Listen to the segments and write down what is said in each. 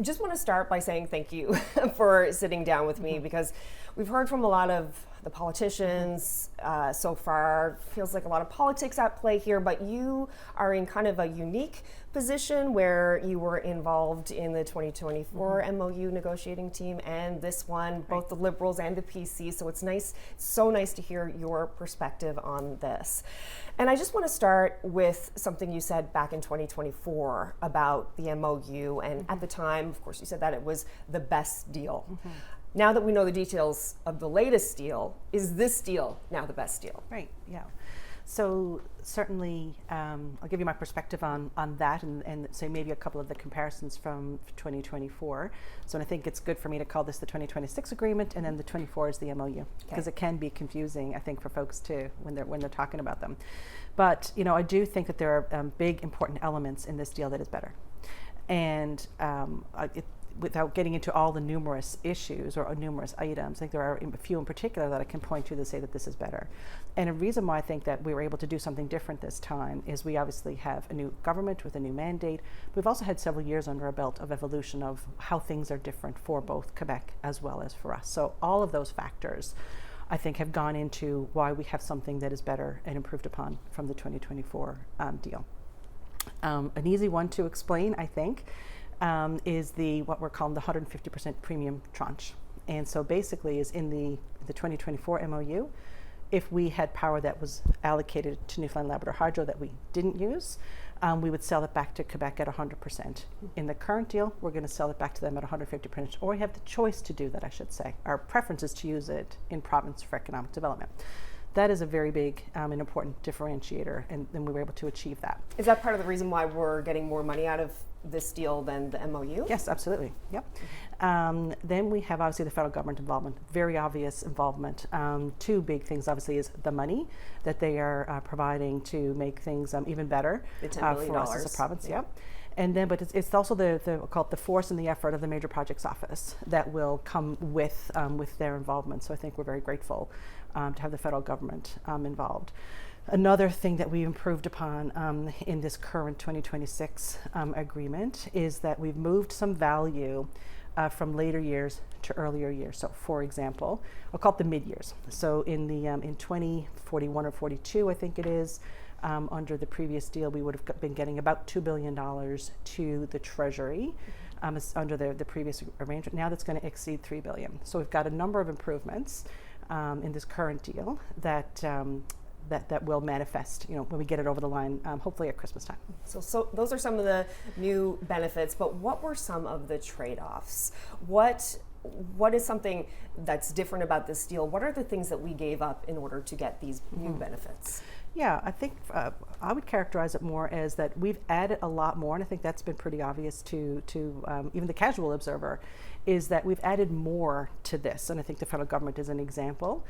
just want to start by saying thank you for sitting down with me, because we've heard from a lot of the politicians so far. Feels like a lot of politics at play here, but you are in kind of a unique position where you were involved in the 2024 MOU negotiating team and this one, both the Liberals and the PC. So it's nice, so nice to hear your perspective on this. And I just want to start with something you said back in 2024 about the MOU. And at the time, of course, you said that it was the best deal. Now that we know the details of the latest deal, is this deal now the best deal? Right, yeah. So certainly, I'll give you my perspective on that and say maybe a couple of the comparisons from 2024. So I think it's good for me to call this the 2026 agreement, and then the 24 is the MOU, because it can be confusing, I think, for folks too when they're talking about them. But I do think that there are big important elements in this deal that is better. And without getting into all the numerous issues or numerous items, I think there are a few in particular that I can point to say that this is better. And a reason why I think that we were able to do something different this time is we obviously have a new government with a new mandate. We've also had several years under our belt of evolution of how things are different for both Quebec as well as for us. So all of those factors, I think, have gone into why we have something that is better and improved upon from the 2024 deal. An easy one to explain, I think, is what we're calling the 150% premium tranche. And so basically is in the 2024 MOU, if we had power that was allocated to Newfoundland Labrador Hydro that we didn't use, we would sell it back to Quebec at 100%. In the current deal, we're going to sell it back to them at 150%, or we have the choice to do that, I should say. Our preference is to use it in province for economic development. That is a very big and important differentiator, and we were able to achieve that. Is that part of the reason why we're getting more money out of this deal than the MOU? Yes, absolutely. Yep. Then we have obviously the federal government involvement, very obvious involvement. Two big things obviously is the money that they are providing to make things even better for us as a province. Yep. And then, but it's also we'll call it the force and the effort of the Major Projects Office that will come with their involvement. So I think we're very grateful to have the federal government involved. Another thing that we improved upon in this current 2026 agreement is that we've moved some value from later years to earlier years. So, for example, I'll call it the mid-years. So in 2041 or 42, I think it is, under the previous deal, we would have been getting about $2 billion to the Treasury under the previous arrangement. Now that's going to exceed $3 billion. So we've got a number of improvements in this current deal that will manifest, when we get it over the line, hopefully at Christmas time. So those are some of the new benefits, but what were some of the trade-offs? What is something that's different about this deal? What are the things that we gave up in order to get these new benefits? Yeah, I think I would characterize it more as that we've added a lot more, and I think that's been pretty obvious to even the casual observer, is that we've added more to this, and I think the federal government is an example.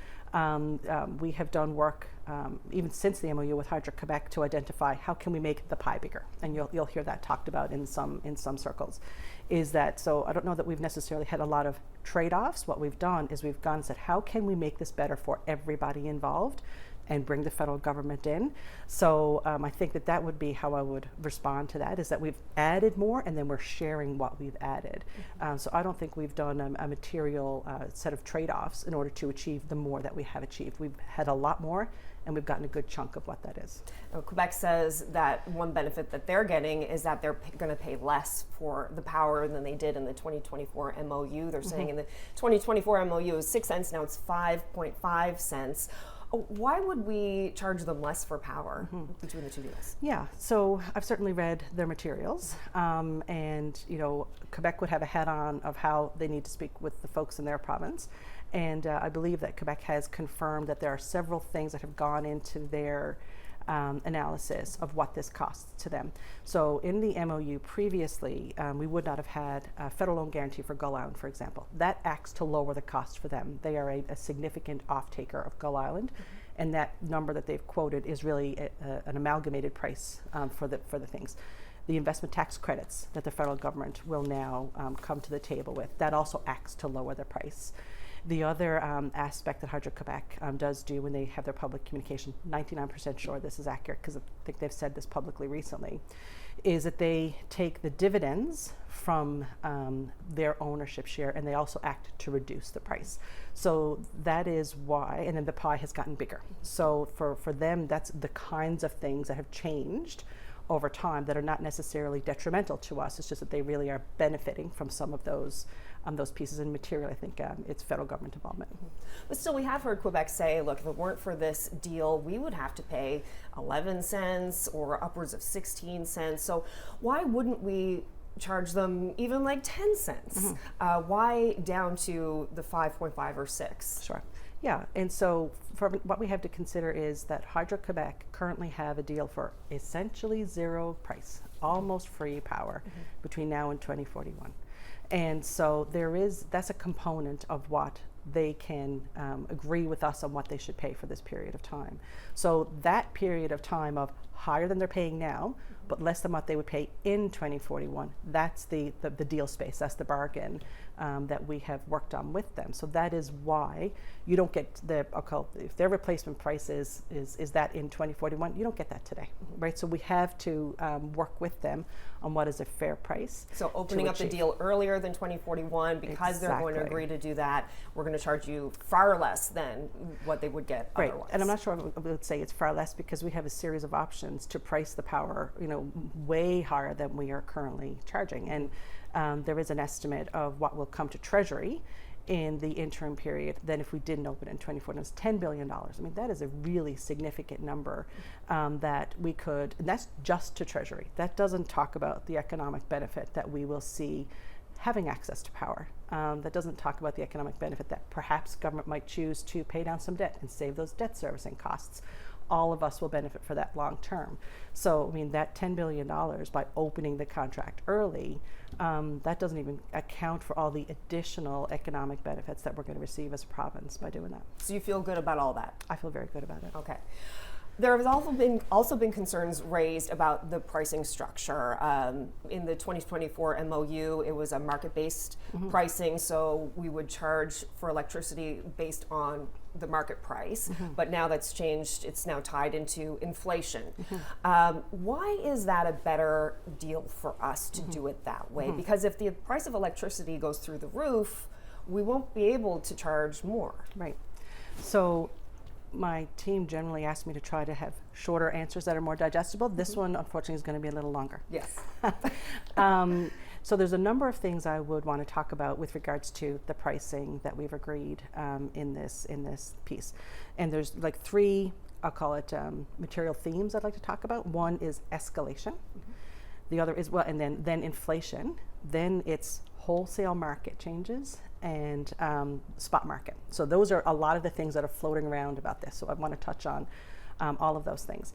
We have done work even since the MOU with Hydro-Quebec to identify how can we make the pie bigger, and you'll hear that talked about in some circles. Is that so? I don't know that we've necessarily had a lot of trade-offs. What we've done is we've gone and said, how can we make this better for everybody involved, and bring the federal government in. So I think that would be how I would respond to that, is that we've added more and then we're sharing what we've added. So I don't think we've done a material set of trade-offs in order to achieve the more that we have achieved. We've had a lot more, and we've gotten a good chunk of what that is. Quebec says that one benefit that they're getting is that they're going to pay less for the power than they did in the 2024 MOU. They're saying in the 2024 MOU it was 6 cents, now it's 5.5 cents. Why would we charge them less for power between the two deals? Yeah, so I've certainly read their materials, and Quebec would have a head on of how they need to speak with the folks in their province, and I believe that Quebec has confirmed that there are several things that have gone into their analysis of what this costs to them. So in the MOU previously, we would not have had a federal loan guarantee for Gull Island, for example. That acts to lower the cost for them. They are a significant off-taker of Gull Island, and that number that they've quoted is really an amalgamated price for the things. The investment tax credits that the federal government will now come to the table with, that also acts to lower the price. The other aspect that Hydro-Quebec does do when they have their public communication, 99% sure this is accurate because I think they've said this publicly recently, is that they take the dividends from their ownership share, and they also act to reduce the price. So that is why, and then the pie has gotten bigger. So for them, that's the kinds of things that have changed over time that are not necessarily detrimental to us. It's just that they really are benefiting from some of those pieces in material. I think it's federal government involvement. But still, we have heard Quebec say, look, if it weren't for this deal, we would have to pay 11 cents or upwards of 16 cents. So why wouldn't we charge them even like 10 cents? Why down to the 5.5 or 6? Sure. Yeah, and so for what we have to consider is that Hydro-Quebec currently have a deal for essentially zero price, almost free power between now and 2041. And so that's a component of what they can agree with us on what they should pay for this period of time. So that period of time of higher than they're paying now, but less than what they would pay in 2041, that's the deal space, that's the bargain that we have worked on with them. So that is why you don't get if their replacement price is that in 2041, you don't get that today, right? So we have to work with them on what is a fair price. So opening up the deal earlier than 2041, because they're going to agree to do that, we're going to charge you far less than what they would get otherwise. Right, and I'm not sure I would say it's far less, because we have a series of options to price the power, way higher than we are currently charging. And there is an estimate of what will come to Treasury in the interim period than if we didn't open it in 2040. It's $10 billion. I mean, that is a really significant number that we could, and that's just to Treasury. That doesn't talk about the economic benefit that we will see having access to power. That doesn't talk about the economic benefit that perhaps government might choose to pay down some debt and save those debt servicing costs. All of us will benefit for that long term. So, I mean, that $10 billion by opening the contract early, that doesn't even account for all the additional economic benefits that we're going to receive as a province by doing that. So you feel good about all that? I feel very good about it. Okay. There have also been concerns raised about the pricing structure. In the 2024 MOU, it was a market-based pricing, so we would charge for electricity based on the market price, but now that's changed. It's now tied into inflation. Why is that a better deal for us to do it that way? Because if the price of electricity goes through the roof, we won't be able to charge more. Right. So my team generally asks me to try to have shorter answers that are more digestible. This one, unfortunately, is going to be a little longer. Yes. So there's a number of things I would want to talk about with regards to the pricing that we've agreed in this piece. And there's like three, I'll call it material themes I'd like to talk about. One is escalation. The other is, and then inflation. Then it's wholesale market changes and spot market. So those are a lot of the things that are floating around about this. So I want to touch on all of those things.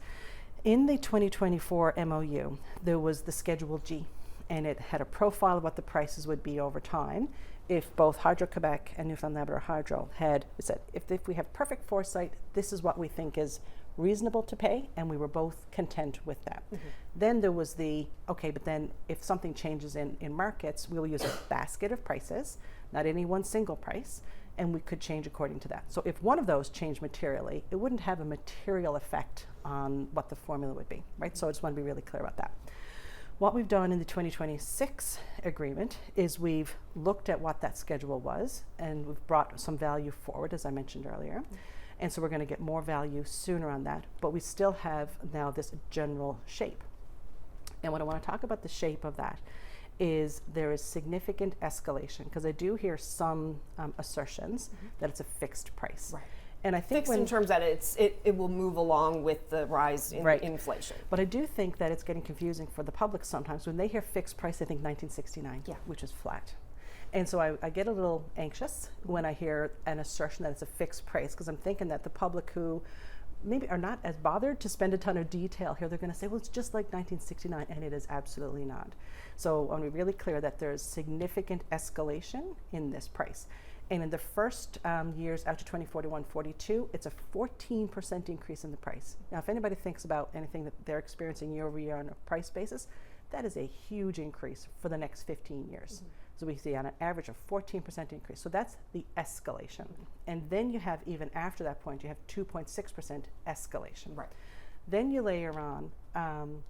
In the 2024 MOU, there was the Schedule G, and it had a profile of what the prices would be over time if both Hydro-Quebec and Newfoundland Labrador Hydro had said, if we have perfect foresight, this is what we think is reasonable to pay, and we were both content with that. Then there was but then if something changes in markets, we will use a basket of prices, not any one single price, and we could change according to that. So if one of those changed materially, it wouldn't have a material effect on what the formula would be, right? So I just want to be really clear about that. What we've done in the 2026 agreement is we've looked at what that schedule was, and we've brought some value forward, as I mentioned earlier. And so we're going to get more value sooner on that, but we still have now this general shape. And what I want to talk about the shape of that is there is significant escalation, because I do hear some assertions that it's a fixed price. Right. And I think fixed in terms that it will move along with the rise in inflation. But I do think that it's getting confusing for the public sometimes. When they hear fixed price, they think 1969, which is flat. And so I get a little anxious when I hear an assertion that it's a fixed price, because I'm thinking that the public who maybe are not as bothered to spend a ton of detail here, they're going to say, well, it's just like 1969, and it is absolutely not. So I want to be really clear that there's significant escalation in this price. And in the first years out to 2041-42, it's a 14% increase in the price. Now, if anybody thinks about anything that they're experiencing year over year on a price basis, that is a huge increase for the next 15 years. So we see on an average of 14% increase. So that's the escalation. And then you have, even after that point, you have 2.6% escalation. Right. Then you layer on,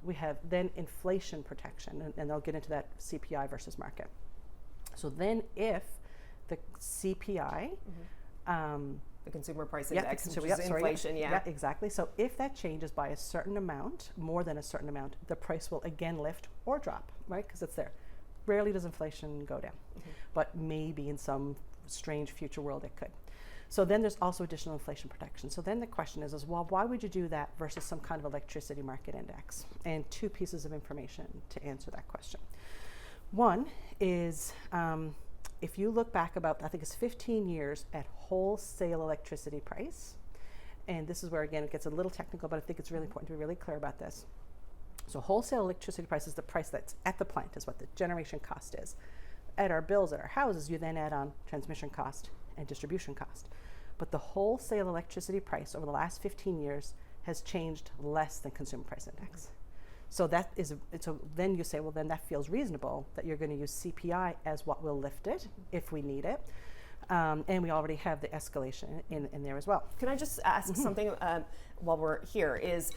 we have then inflation protection, and I'll get into that CPI versus market. So then if the CPI, the consumer price index, which is sorry, inflation, yeah, exactly. So if that changes by a certain amount, more than a certain amount, the price will again lift or drop, right? Because it's there. Rarely does inflation go down, but maybe in some strange future world it could. So then there's also additional inflation protection. So then the question is, well, why would you do that versus some kind of electricity market index? And two pieces of information to answer that question. One is, if you look back about, I think it's 15 years at wholesale electricity price, and this is where, again, it gets a little technical, but I think it's really important to be really clear about this. So wholesale electricity price is the price that's at the plant, is what the generation cost is. At our bills, at our houses, you then add on transmission cost and distribution cost. But the wholesale electricity price over the last 15 years has changed less than consumer price index. So that is, so then you say, well, then that feels reasonable that you're going to use CPI as what will lift it if we need it. And we already have the escalation in there as well. Can I just ask something while we're here? Is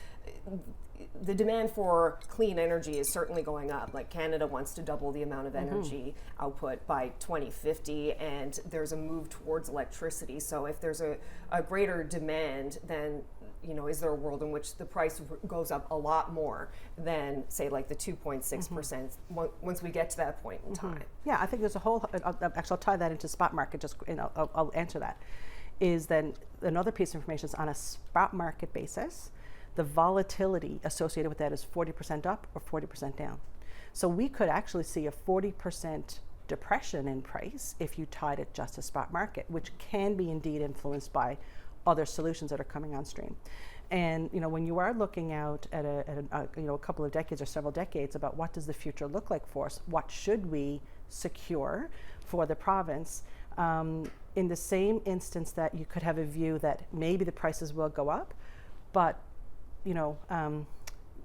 the demand for clean energy is certainly going up. Like Canada wants to double the amount of energy output by 2050, and there's a move towards electricity. So if there's a greater demand, then is there a world in which the price goes up a lot more than, say, like the 2.6% once we get to that point in time? Yeah, I think there's a whole, I'll tie that into spot market, just I'll answer that, is then another piece of information is on a spot market basis, the volatility associated with that is 40% up or 40% down. So we could actually see a 40% depression in price if you tied it just to spot market, which can be indeed influenced by other solutions that are coming on stream. And when you are looking out at a couple of decades or several decades about what does the future look like for us, what should we secure for the province, in the same instance that you could have a view that maybe the prices will go up, but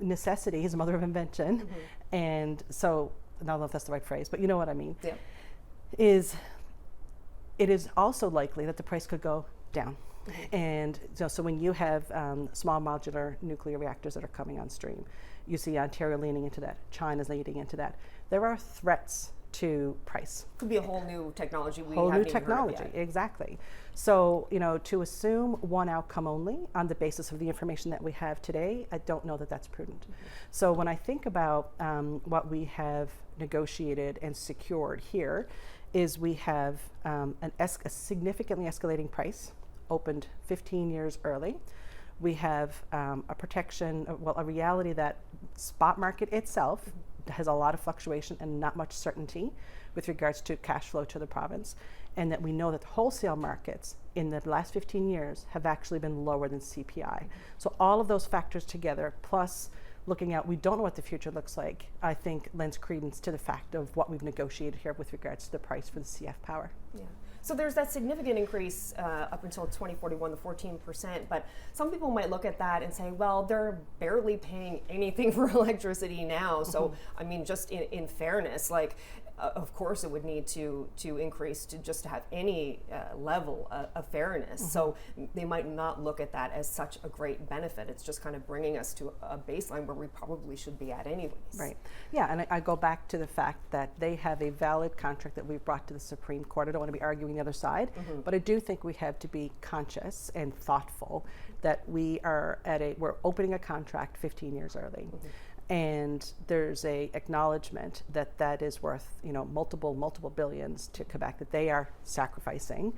necessity is the mother of invention, and so I don't know if that's the right phrase, but you know what I mean. Yeah. It is also likely that the price could go down. And so when you have small modular nuclear reactors that are coming on stream, you see Ontario leaning into that, China's leaning into that. There are threats to price. Could be a whole new technology we whole haven't new even technology, heard of yet. exactly. So to assume one outcome only on the basis of the information that we have today, I don't know that that's prudent. So when I think about what we have negotiated and secured here, is we have a significantly escalating price, opened 15 years early. We have a protection, a reality that spot market itself has a lot of fluctuation and not much certainty with regards to cash flow to the province, and that we know that the wholesale markets in the last 15 years have actually been lower than CPI. So all of those factors together, plus looking out, we don't know what the future looks like, I think lends credence to the fact of what we've negotiated here with regards to the price for the CF power. Yeah. So there's that significant increase up until 2041, the 14%, but some people might look at that and say, well, they're barely paying anything for electricity now. So, I mean, just in fairness, like, of course it would need to increase to just have any level of fairness. So they might not look at that as such a great benefit. It's just kind of bringing us to a baseline where we probably should be at anyways. Right. Yeah, and I go back to the fact that they have a valid contract that we've brought to the Supreme Court. I don't want to be arguing the other side, but I do think we have to be conscious and thoughtful that we're opening a contract 15 years early. And there's a acknowledgement that is worth multiple billions to Quebec that they are sacrificing,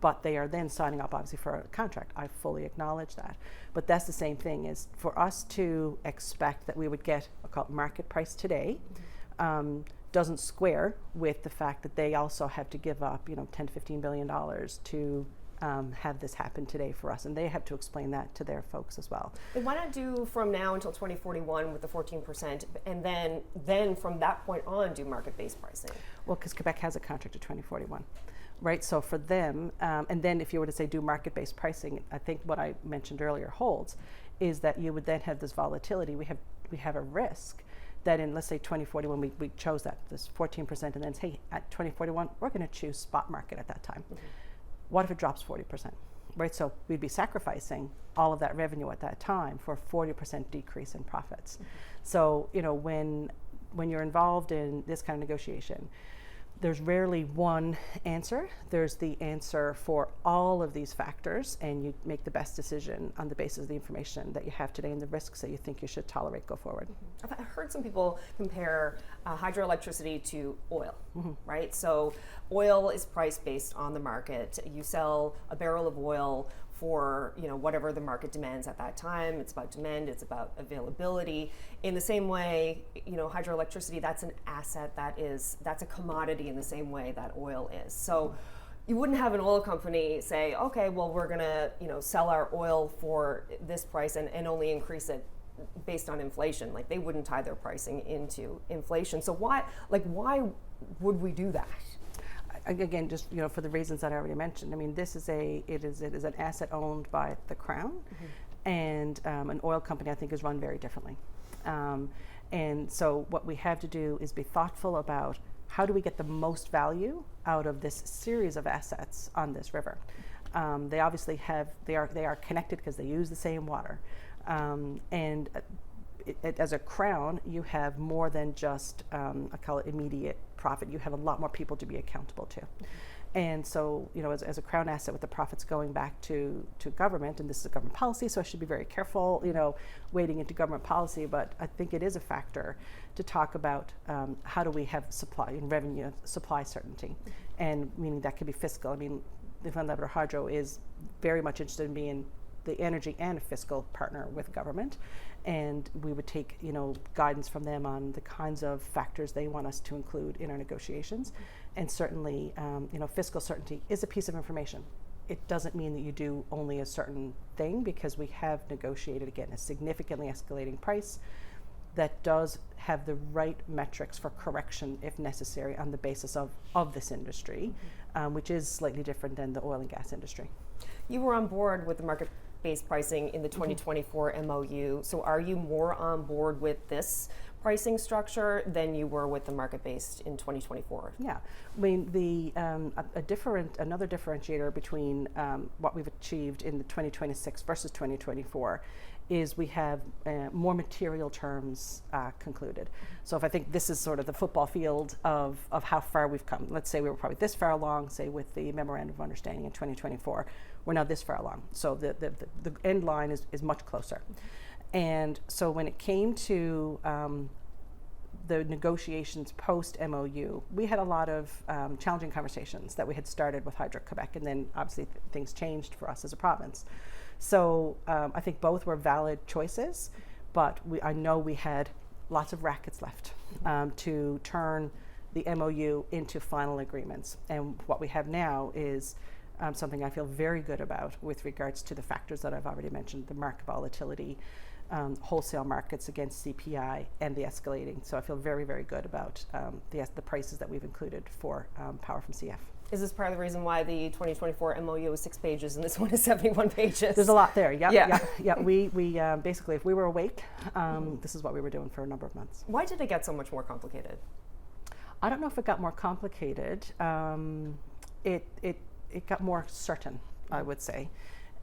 but they are then signing up obviously for a contract. I fully acknowledge that, but that's the same thing is for us to expect that we would get a market price today. Doesn't square with the fact that they also have to give up $10 to $15 billion to have this happen today for us, and they have to explain that to their folks as well. And why not do from now until 2041 with the 14%, and then from that point on do market-based pricing? Well, because Quebec has a contract to 2041, right? So for them, and then if you were to say do market-based pricing, I think what I mentioned earlier holds, is that you would then have this volatility. We have a risk that in, let's say, 2041, we chose this 14%, and then say, hey, at 2041, we're going to choose spot market at that time. What if it drops 40%? right? So we'd be sacrificing all of that revenue at that time for a 40% decrease in profits. So, you know, when you're involved in this kind of negotiation, there's rarely one answer. There's the answer for all of these factors, and you make the best decision on the basis of the information that you have today and the risks that you think you should tolerate go forward. I've heard some people compare hydroelectricity to oil, right? So oil is priced based on the market. You sell a barrel of oil for, you know, whatever the market demands at that time. It's about demand, it's about availability. In the same way, you know, hydroelectricity, that's an asset, that's a commodity in the same way that oil is. So you wouldn't have an oil company say, okay, well, we're gonna, you know, sell our oil for this price and only increase it based on inflation. Like, they wouldn't tie their pricing into inflation. So why would we do that? Again, just, you know, for the reasons that I already mentioned. I mean, it is an asset owned by the Crown, and an oil company, I think, is run very differently. And so what we have to do is be thoughtful about how do we get the most value out of this series of assets on this river. They obviously they are connected because they use the same water, and as a Crown, you have more than just I call it immediate profit. You have a lot more people to be accountable to. And so, you know, as a Crown asset with the profits going back to government, and this is a government policy, so I should be very careful, you know, wading into government policy, but I think it is a factor to talk about how do we have supply and revenue, supply certainty, and meaning that could be fiscal. I mean, Newfoundland Labrador Hydro is very much interested in being the energy and a fiscal partner with government, and we would take, you know, guidance from them on the kinds of factors they want us to include in our negotiations. And certainly, you know, fiscal certainty is a piece of information. It doesn't mean that you do only a certain thing, because we have negotiated, again, a significantly escalating price that does have the right metrics for correction if necessary on the basis of this industry, which is slightly different than the oil and gas industry. You were on board with the market-based pricing in the 2024 MOU. So are you more on board with this pricing structure than you were with the market-based in 2024? Yeah, I mean, another differentiator between what we've achieved in the 2026 versus 2024 is we have more material terms concluded. So if I think this is sort of the football field of how far we've come, let's say we were probably this far along, say with the Memorandum of Understanding in 2024, we're now this far along. So the end line is much closer. And so when it came to the negotiations post MOU, we had a lot of challenging conversations that we had started with Hydro-Quebec, and then obviously things changed for us as a province. So I think both were valid choices, but I know we had lots of rackets left to turn the MOU into final agreements. And what we have now is something I feel very good about with regards to the factors that I've already mentioned, the market volatility, wholesale markets against CPI, and the escalating. So I feel very, very good about the prices that we've included for power from CF. Is this part of the reason why the 2024 MOU is 6 pages and this one is 71 pages? There's a lot there. Yep, Yeah. We basically, if we were awake, this is what we were doing for a number of months. Why did it get so much more complicated? I don't know if it got more complicated. It got more certain, I would say.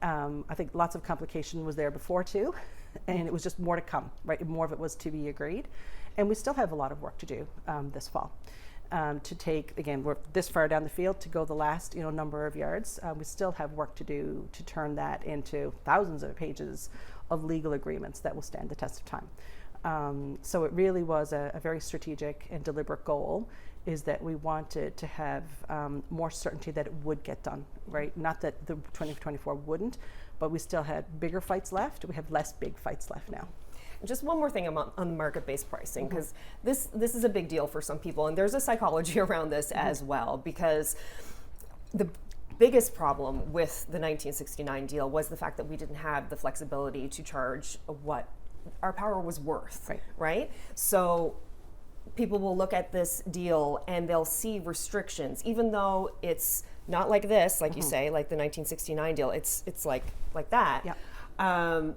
I think lots of complication was there before too, and it was just more to come, right? More of it was to be agreed. And we still have a lot of work to do this fall. To take, again, we're this far down the field, to go the last number of yards. We still have work to do to turn that into thousands of pages of legal agreements that will stand the test of time. So it really was a very strategic and deliberate goal, is that we wanted to have more certainty that it would get done, right? Not that the 2024 wouldn't, but we still had bigger fights left. We have less big fights left now. Just one more thing on the market-based pricing, because this is a big deal for some people, and there's a psychology around this as well, because the biggest problem with the 1969 deal was the fact that we didn't have the flexibility to charge what our power was worth, right? So people will look at this deal and they'll see restrictions, even though it's not like this, like you say, like the 1969 deal, it's like that. Yeah.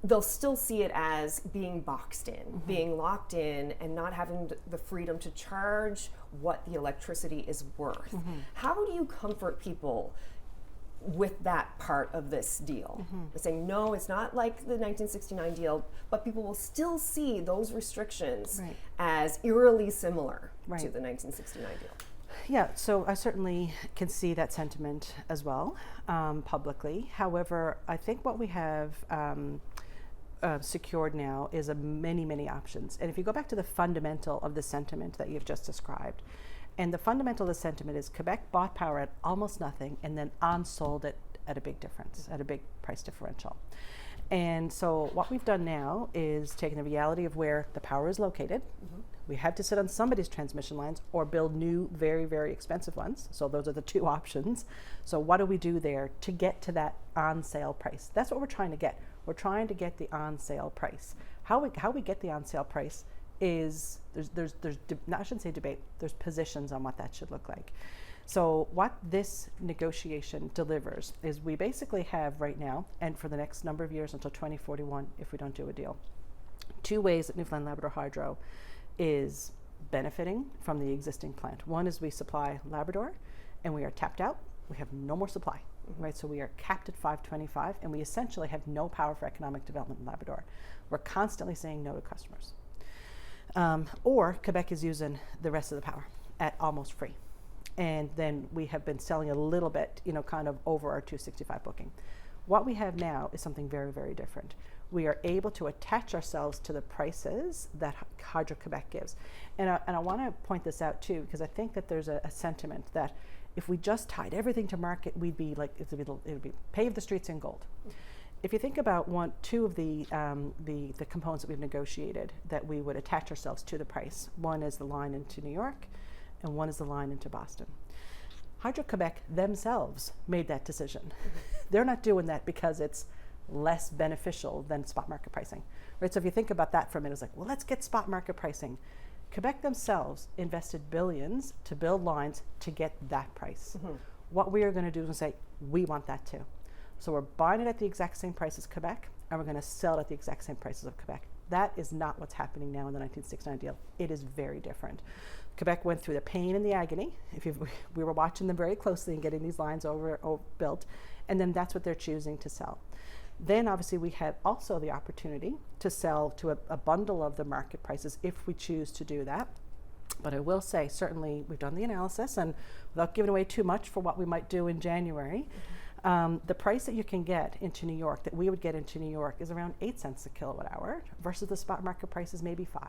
They'll still see it as being boxed in, being locked in, and not having the freedom to charge what the electricity is worth. How do you comfort people with that part of this deal. They're saying, no, it's not like the 1969 deal, but people will still see those restrictions as eerily similar to the 1969 deal. Yeah, so I certainly can see that sentiment as well, publicly. However, I think what we have secured now is many options. And if you go back to the fundamental of the sentiment that you've just described, and the fundamental of the sentiment is Quebec bought power at almost nothing and then on-sold it at a big difference, at a big price differential. And so what we've done now is taken the reality of where the power is located. We have to sit on somebody's transmission lines or build new, very expensive ones. So those are the two options. So what do we do there to get to that on-sale price? That's what we're trying to get. We're trying to get the on-sale price. How we get the on-sale price is I shouldn't say debate, there's positions on what that should look like. So what this negotiation delivers is we basically have right now, and for the next number of years until 2041, if we don't do a deal, two ways that Newfoundland Labrador Hydro is benefiting from the existing plant. One is we supply Labrador and we are tapped out. We have no more supply, right? So we are capped at 525 and we essentially have no power for economic development in Labrador. We're constantly saying no to customers. Or Quebec is using the rest of the power at almost free. And then we have been selling a little bit, kind of over our 265 booking. What we have now is something very different. We are able to attach ourselves to the prices that Hydro-Quebec gives. And I want to point this out too, because I think that there's a sentiment that if we just tied everything to market, we'd be like, it would be pave the streets in gold. If you think about two of the components that we've negotiated that we would attach ourselves to the price, one is the line into New York and one is the line into Boston. Hydro-Quebec themselves made that decision. They're not doing that because it's less beneficial than spot market pricing, right? So if you think about that for a minute, it's like, well, let's get spot market pricing. Quebec themselves invested billions to build lines to get that price. What we are going to do is say, we want that too. So we're buying it at the exact same price as Quebec, and we're going to sell it at the exact same prices of Quebec. That is not what's happening now in the 1969 deal. It is very different. Quebec went through the pain and the agony. We were watching them very closely and getting these lines built, and then that's what they're choosing to sell. Then obviously we have also the opportunity to sell to a bundle of the market prices if we choose to do that. But I will say, certainly we've done the analysis, and without giving away too much for what we might do in January, the price that you can get into New York, that we would get into New York, is around 8 cents a kilowatt hour versus the spot market price is maybe 5.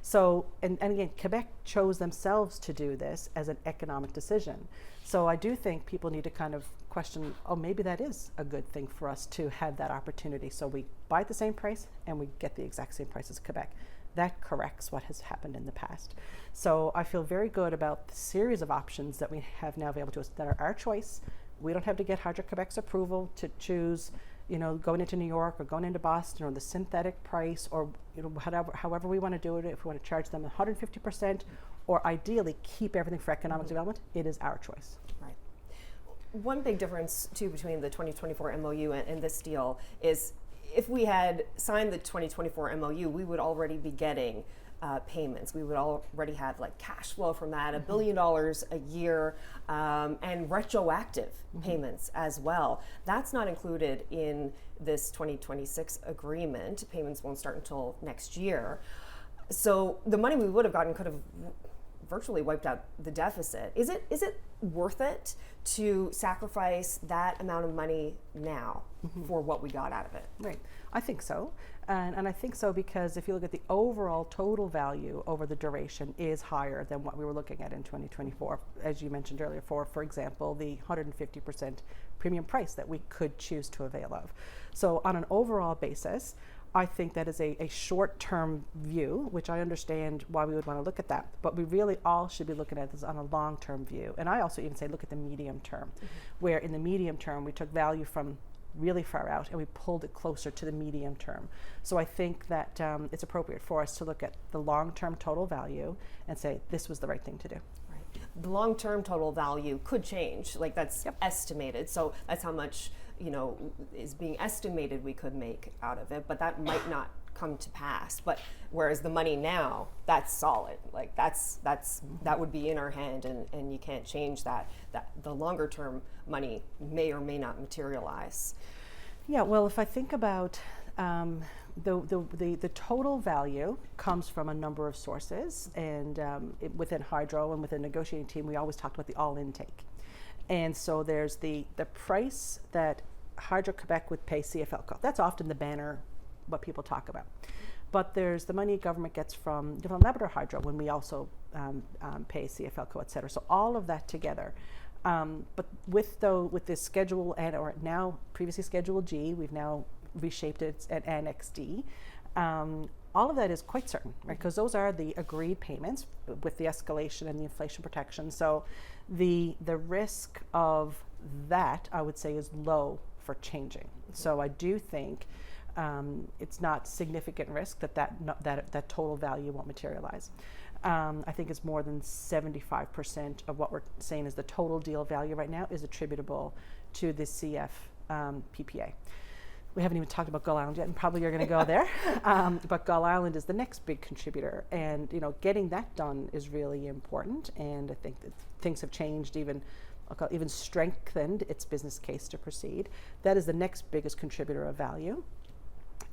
So, and again, Quebec chose themselves to do this as an economic decision. So I do think people need to kind of question, oh, maybe that is a good thing for us to have that opportunity. So we buy at the same price and we get the exact same price as Quebec. That corrects what has happened in the past. So I feel very good about the series of options that we have now available to us that are our choice. We don't have to get Hydro-Quebec's approval to choose, going into New York or going into Boston or the synthetic price or, however we want to do it. If we want to charge them 150% or ideally keep everything for economic development, it is our choice. Right. One big difference too between the 2024 MOU and this deal is if we had signed the 2024 MOU, we would already be getting payments. We would already have cash flow from that, $1 billion a year, and retroactive payments as well. That's not included in this 2026 agreement. Payments won't start until next year. So the money we would have gotten could have virtually wiped out the deficit. Is it worth it to sacrifice that amount of money now for what we got out of it? Right. I think so. And I think so because if you look at the overall total value over the duration is higher than what we were looking at in 2024, as you mentioned earlier, for example, the 150% premium price that we could choose to avail of. So on an overall basis, I think that is a short-term view, which I understand why we would want to look at that. But we really all should be looking at this on a long-term view. And I also even say look at the medium term, where in the medium term we took value from really far out and we pulled it closer to the medium term. So I think that it's appropriate for us to look at the long-term total value and say this was the right thing to do. Right. The long-term total value could change, that's estimated. So that's how much is being estimated we could make out of it, but that might not come to pass. But whereas the money now, that's solid. Like that would be in our hand, and you can't change that. That the longer term money may or may not materialize. Yeah, well, if I think about the total value comes from a number of sources, and within Hydro and within the negotiating team, we always talked about the all intake. And so there's the price that Hydro Quebec would pay CFLCO. That's often the banner, what people talk about. But there's the money government gets from Newfoundland Labrador Hydro when we also pay CFLCO, et cetera. So all of that together. But with this Schedule or now previously Schedule G, we've now reshaped it at Annex D. All of that is quite certain, right? Because those are the agreed payments with the escalation and the inflation protection. So the risk of that, I would say, is low for changing. So I do think it's not significant risk that total value won't materialize. I think it's more than 75% of what we're saying is the total deal value right now is attributable to the CF PPA. We haven't even talked about Gull Island yet, and probably you're going to go there. But Gull Island is the next big contributor, and getting that done is really important. And I think that things have changed, even strengthened its business case to proceed. That is the next biggest contributor of value.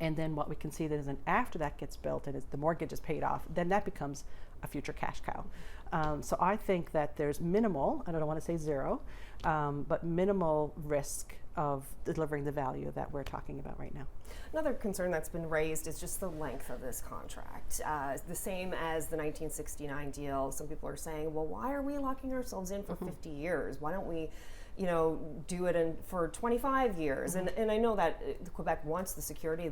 And then what we can see that is, after that gets built and the mortgage is paid off, then that becomes a future cash cow. So I think that there's minimal, I don't want to say zero, but minimal risk of delivering the value that we're talking about right now. Another concern that's been raised is just the length of this contract. The same as the 1969 deal. Some people are saying, well, why are we locking ourselves in for 50 years? Why don't we do it for 25 years? And I know that Quebec wants the security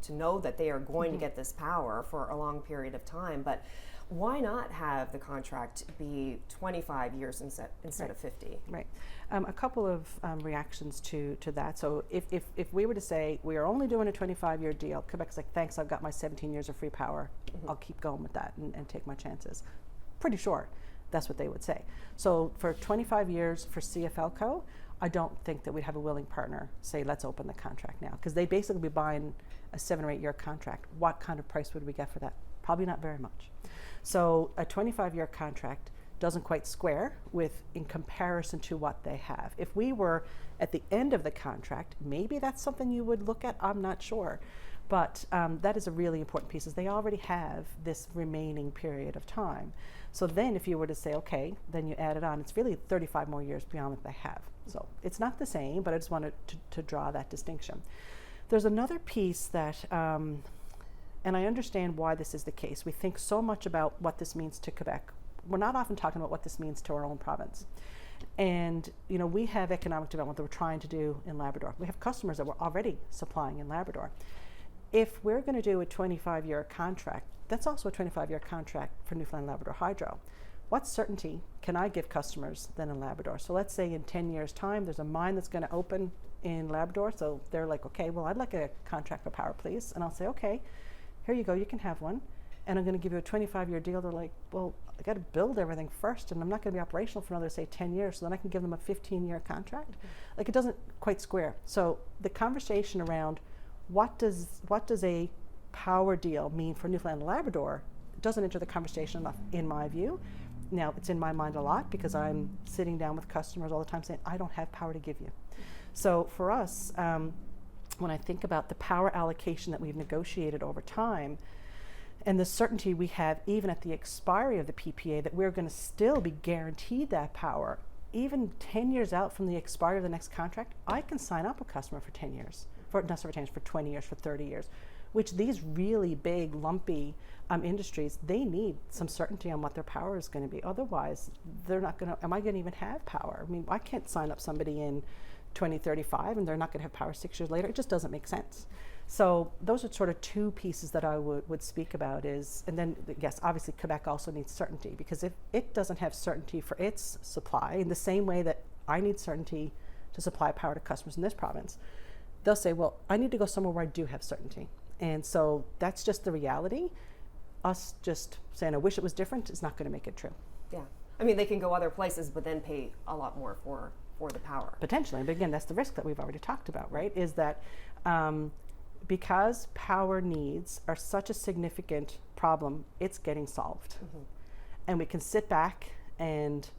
to know that they are going to get this power for a long period of time, but why not have the contract be 25 years instead of 50? Right. A couple of reactions to that. So if we were to say we are only doing a 25-year deal, Quebec's like, thanks, I've got my 17 years of free power. I'll keep going with that and take my chances. Pretty sure that's what they would say. So for 25 years for CFLCO, I don't think that we'd have a willing partner say, let's open the contract now, because they'd basically be buying a 7 or 8 year contract. What kind of price would we get for that? Probably not very much. So a 25-year contract doesn't quite square in comparison to what they have. If we were at the end of the contract, maybe that's something you would look at, I'm not sure. But that is a really important piece, is they already have this remaining period of time. So then if you were to say, okay, then you add it on, it's really 35 more years beyond what they have. So it's not the same, but I just wanted to draw that distinction. There's another piece that, and I understand why this is the case. We think so much about what this means to Quebec. We're not often talking about what this means to our own province. And we have economic development that we're trying to do in Labrador. We have customers that we're already supplying in Labrador. If we're going to do a 25-year contract, that's also a 25-year contract for Newfoundland Labrador Hydro. What certainty can I give customers then in Labrador? So let's say in 10 years' time, there's a mine that's going to open in Labrador. So they're like, okay, well, I'd like a contract for power, please. And I'll say, okay, here you go, you can have one. And I'm going to give you a 25-year deal. They're like, well, I got to build everything first, and I'm not going to be operational for another, say, 10 years. So then I can give them a 15-year contract. Like, it doesn't quite square. So the conversation around what does a power deal mean for Newfoundland and Labrador doesn't enter the conversation enough, in my view. Now, it's in my mind a lot because I'm sitting down with customers all the time saying, I don't have power to give you. So for us, when I think about the power allocation that we've negotiated over time, and the certainty we have even at the expiry of the PPA that we're going to still be guaranteed that power, even 10 years out from the expiry of the next contract, I can sign up a customer for 10 years, for 20 years, for 30 years, which these really big, lumpy industries, they need some certainty on what their power is going to be. Otherwise, they're not going to, am I going to even have power? I mean, I can't sign up somebody in 2035 and they're not going to have power 6 years later. It just doesn't make sense. So those are sort of two pieces that I would speak about is, and then yes, obviously Quebec also needs certainty, because if it doesn't have certainty for its supply in the same way that I need certainty to supply power to customers in this province, they'll say, well, I need to go somewhere where I do have certainty. And so that's just the reality. Us just saying, I wish it was different, is not going to make it true. Yeah. I mean, they can go other places, but then pay a lot more for the power. Potentially. But again, that's the risk that we've already talked about, right? Is that because power needs are such a significant problem, it's getting solved. And we can sit back and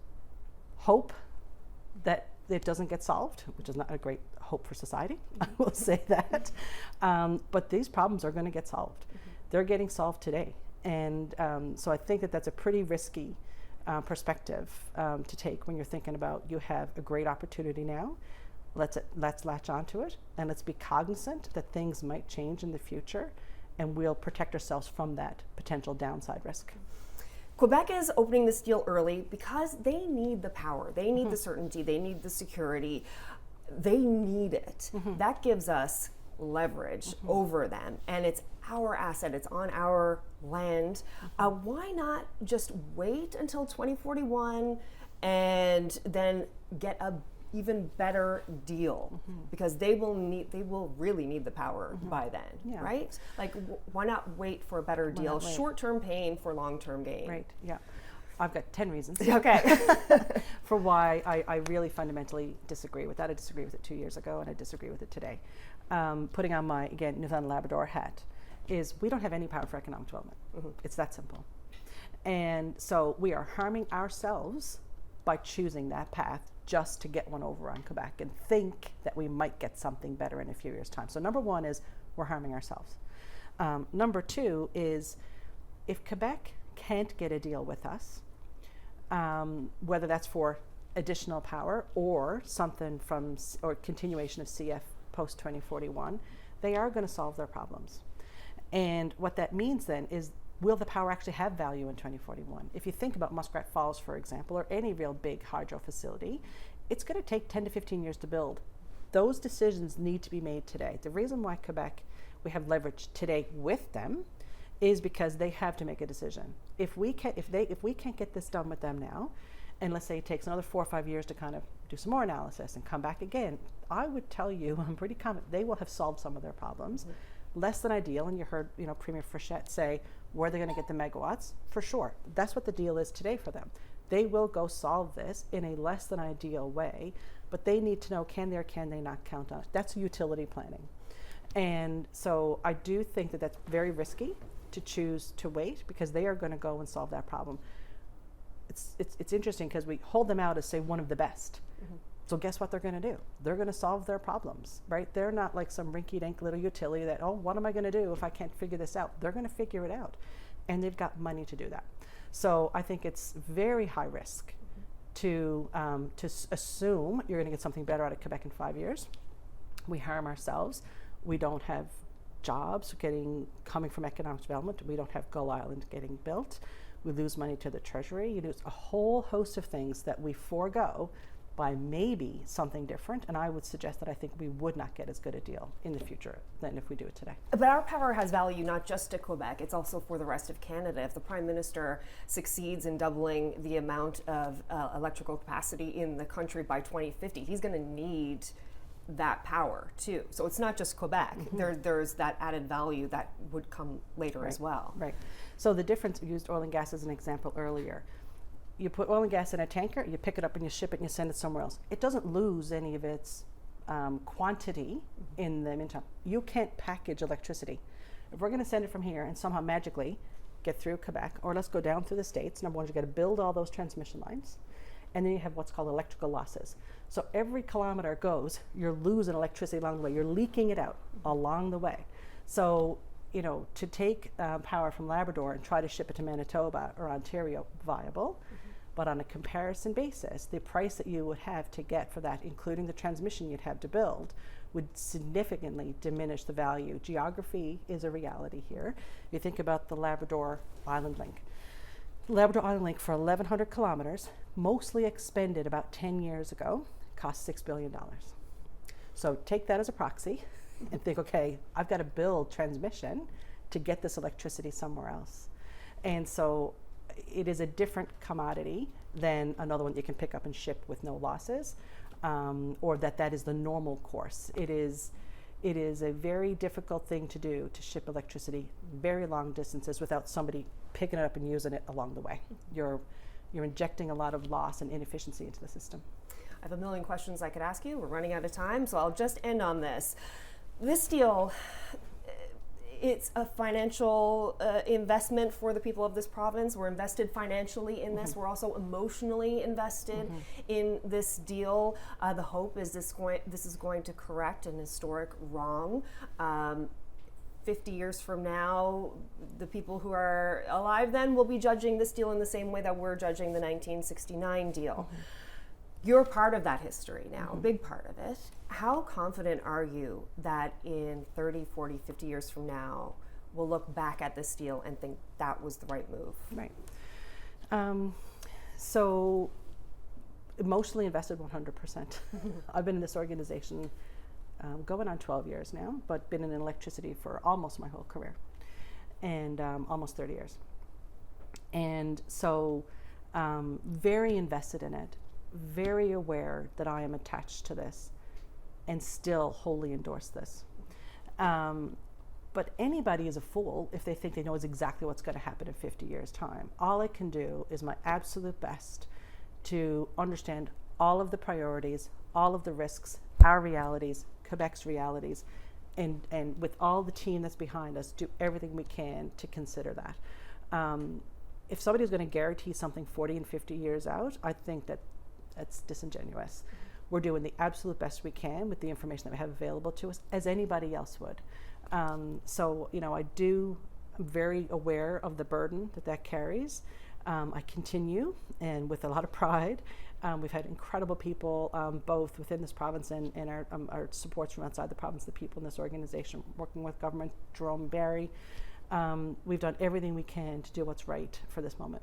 hope that it doesn't get solved, which is not a great hope for society, I will say that. But these problems are going to get solved. They're getting solved today. And so I think that that's a pretty risky perspective to take when you're thinking about you have a great opportunity now. Let's latch onto it, and let's be cognizant that things might change in the future, and we'll protect ourselves from that potential downside risk. Quebec is opening this deal early because they need the power, they need the certainty, they need the security, they need it. That gives us leverage over them, and it's our asset, it's on our land. Why not just wait until 2041 and then get a even better deal, because they will really need the power by then, right? Like, why not wait for a better deal? Short-term pain for long-term gain. Right, yeah. I've got 10 reasons. Okay. For why I really fundamentally disagree with that. I disagreed with it 2 years ago, and I disagree with it today. Putting on my, again, Newfoundland Labrador hat, is we don't have any power for economic development. It's that simple. And so we are harming ourselves by choosing that path just to get one over on Quebec and think that we might get something better in a few years' time. So number one is we're harming ourselves. Number two is if Quebec can't get a deal with us, whether that's for additional power or something from, or continuation of CF post 2041, they are going to solve their problems. And what that means then is, will the power actually have value in 2041? If you think about Muskrat Falls, for example, or any real big hydro facility, it's going to take 10 to 15 years to build. Those decisions need to be made today. The reason why Quebec, we have leverage today with them, is because they have to make a decision. If we can't get this done with them now, and let's say it takes another 4 or 5 years to kind of do some more analysis and come back again, I would tell you, I'm pretty confident they will have solved some of their problems. Less than ideal, and you heard, Premier Frechette say, where they're going to get the megawatts, for sure. That's what the deal is today for them. They will go solve this in a less than ideal way, but they need to know, can they or can they not count on it? That's utility planning. And so I do think that that's very risky to choose to wait, because they are going to go and solve that problem. It's interesting because we hold them out as, say, one of the best. So guess what they're going to do? They're going to solve their problems, right? They're not like some rinky-dink little utility that, oh, what am I going to do if I can't figure this out? They're going to figure it out, and they've got money to do that. So I think it's very high risk to assume you're going to get something better out of Quebec in 5 years. We harm ourselves. We don't have jobs coming from economic development. We don't have Gull Island getting built. We lose money to the Treasury. You lose a whole host of things that we forego by maybe something different, and I would suggest that I think we would not get as good a deal in the future than if we do it today. But our power has value not just to Quebec, it's also for the rest of Canada. If the Prime Minister succeeds in doubling the amount of electrical capacity in the country by 2050, he's going to need that power too. So it's not just Quebec. There's that added value that would come later as well. Right. So the difference, we used oil and gas as an example earlier. You put oil and gas in a tanker, you pick it up and you ship it and you send it somewhere else. It doesn't lose any of its quantity in the meantime. You can't package electricity. If we're going to send it from here and somehow magically get through Quebec, or let's go down through the States, number one, you've got to build all those transmission lines, and then you have what's called electrical losses. So every kilometer it goes, you're losing electricity along the way. You're leaking it out along the way. So, to take power from Labrador and try to ship it to Manitoba or Ontario, viable. But on a comparison basis, the price that you would have to get for that, including the transmission you'd have to build, would significantly diminish the value. Geography is a reality here. You think about the Labrador Island Link. The Labrador Island Link, for 1,100 kilometers, mostly expended about 10 years ago, cost $6 billion. So take that as a proxy and think, okay, I've got to build transmission to get this electricity somewhere else. And so it is a different commodity than another one you can pick up and ship with no losses, or that is the normal course. It is a very difficult thing to do, to ship electricity very long distances without somebody picking it up and using it along the way. You're injecting a lot of loss and inefficiency into the system. I have a million questions I could ask you. We're running out of time, so I'll just end on this. This deal, it's a financial investment for the people of this province. We're invested financially in this. We're also emotionally invested in this deal. The hope is this is going to correct an historic wrong. 50 years from now, the people who are alive then will be judging this deal in the same way that we're judging the 1969 deal. You're part of that history now, a big part of it. How confident are you that in 30, 40, 50 years from now, we'll look back at this deal and think that was the right move? Right. So emotionally invested 100%. I've been in this organization going on 12 years now, but been in electricity for almost my whole career, and almost 30 years. And so very invested in it, very aware that I am attached to this, and still wholly endorse this. But anybody is a fool if they think they know exactly what's going to happen in 50 years' time. All I can do is my absolute best to understand all of the priorities, all of the risks, our realities, Quebec's realities, and with all the team that's behind us, do everything we can to consider that. If somebody is going to guarantee something 40 and 50 years out, I think that's disingenuous. We're doing the absolute best we can with the information that we have available to us, as anybody else would. So, I'm very aware of the burden that carries. I continue, and with a lot of pride. We've had incredible people, both within this province and our supports from outside the province, the people in this organization, working with government, Jerome Barry. We've done everything we can to do what's right for this moment.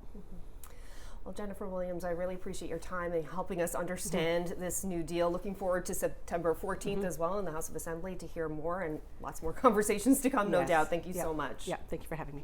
Well, Jennifer Williams, I really appreciate your time in helping us understand this new deal. Looking forward to September 14th as well in the House of Assembly to hear more, and lots more conversations to come, no doubt. Thank you so much. Yeah, thank you for having me.